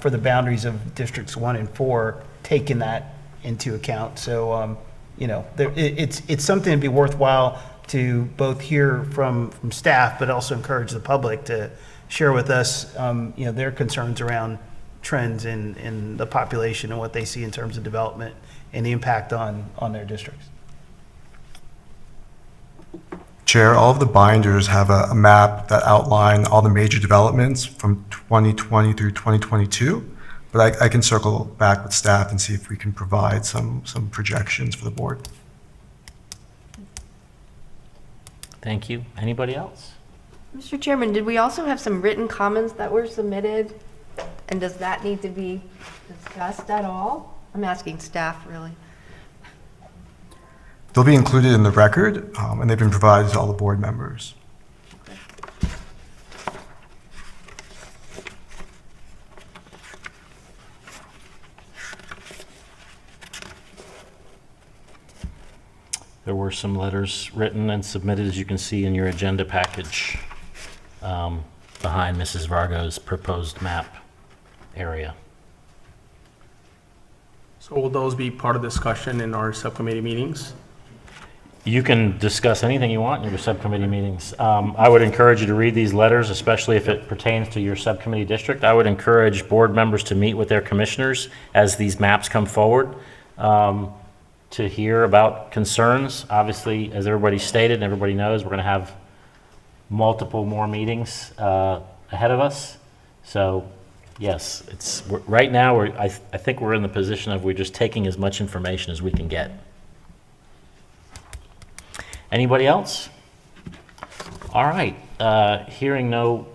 for the boundaries of districts 1 and 4, taken that into account. So, it's something to be worthwhile to both hear from staff, but also encourage the public to share with us, their concerns around trends in the population and what they see in terms of development and the impact on their districts. Chair, all of the binders have a map that outline all the major developments from 2020 through 2022, but I can circle back with staff and see if we can provide some projections for the board. Thank you. Anybody else? Mr. Chairman, did we also have some written comments that were submitted? And does that need to be discussed at all? I'm asking staff, really. They'll be included in the record, and they've been provided to all the board members. There were some letters written and submitted, as you can see in your agenda package, behind Mrs. Vargo's proposed map area. So will those be part of discussion in our subcommittee meetings? You can discuss anything you want in your subcommittee meetings. I would encourage you to read these letters, especially if it pertains to your subcommittee district. I would encourage board members to meet with their commissioners as these maps come forward, to hear about concerns. Obviously, as everybody stated and everybody knows, we're going to have multiple more meetings ahead of us. So yes, right now, I think we're in the position of we're just taking as much information as we can get. Anybody else? All right, seeing no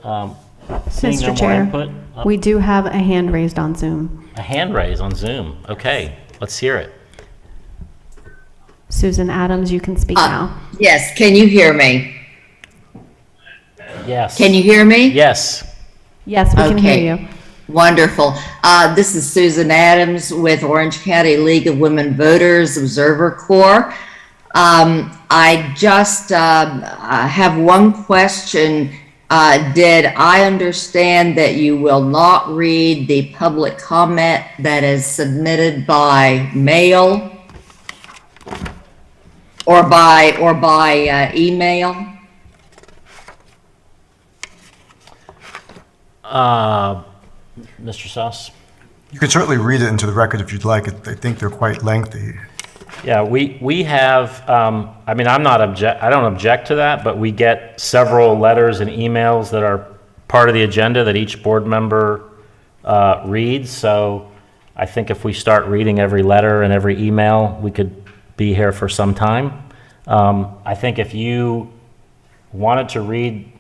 Mr. more Chair, input. we do have a hand raised on Zoom. A hand raise on Zoom. Okay, let's hear it. Susan Adams, you can speak now. Yes, can you hear me? Yes. Can you hear me? Yes. Yes, we can hear you. Wonderful. This is Susan Adams with Orange County League of Women Voters Observer Corps. I just have one question. Did I understand that you will not read the public comment that is submitted by mail or by email? Mr. Sauce? You can certainly read it into the record if you'd like. I think they're quite lengthy. Yeah, we have, I mean, I don't object to that, but we get several letters and emails that are part of the agenda that each board member reads. So I think if we start reading every letter and every email, we could be here for some time. I think if you wanted to read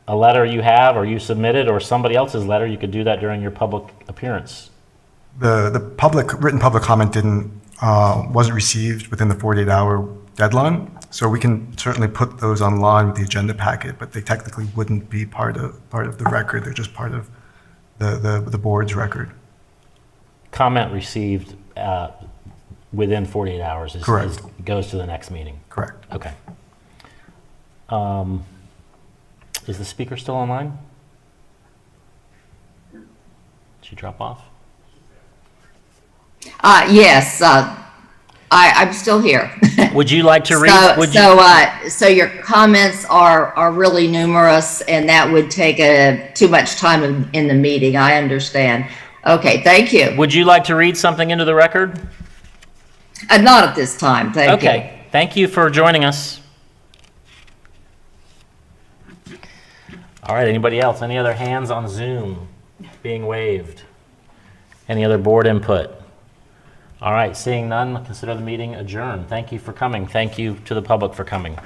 a letter you have or you submitted or somebody else's letter, you could do that during your public appearance. The written public comment wasn't received within the 48-hour deadline, so we can certainly put those online with the agenda packet, but they technically wouldn't be part of the record. They're just part of the board's record. Comment received within 48 hours Correct. Goes to the next meeting. Correct. Okay. Is the speaker still online? Did she drop off? Yes, I'm still here. Would you like to read? So your comments are really numerous, and that would take too much time in the meeting. I understand. Okay, thank you. Would you like to read something into the record? Not at this time, thank you. Okay, thank you for joining us. All right, anybody else? Any other hands on Zoom being waved? Any other board input? All right, seeing none, consider the meeting adjourned. Thank you for coming. Thank you to the public for coming.